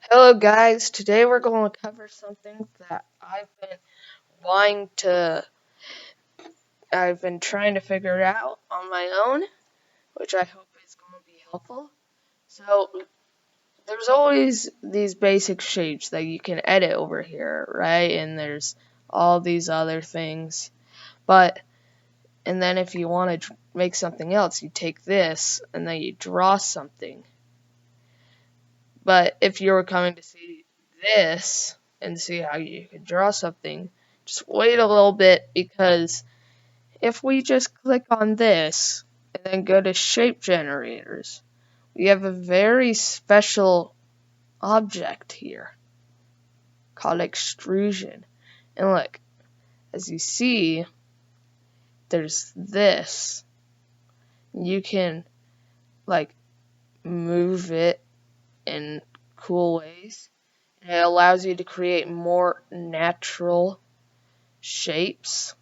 Hello guys, today we're going to cover something that wanting to I've been trying to figure out on my own, which I hope is going to be helpful. So, there's always these basic shapes that you can edit over here, right? And there's all these other things. But and then if you want to make something else, you take this and then you draw something. But if you were coming to see this and see how you could draw something, just wait a little bit, because if we just click on this and then go to shape generators, we have a very special object here called extrusion. And look, as you see, there's this. You can like move it in cool ways. And it allows you to create more natural shapes.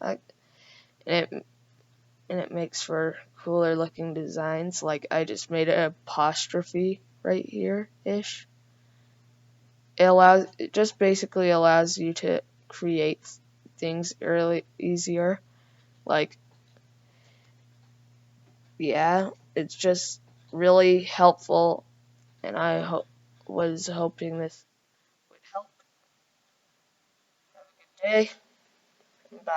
Like, and it makes for cooler looking designs. Like I just made an apostrophe right here ish. It just basically allows you to create things early easier. Like, yeah, it's just really helpful, and was hoping this would help. Have a good day. Bye.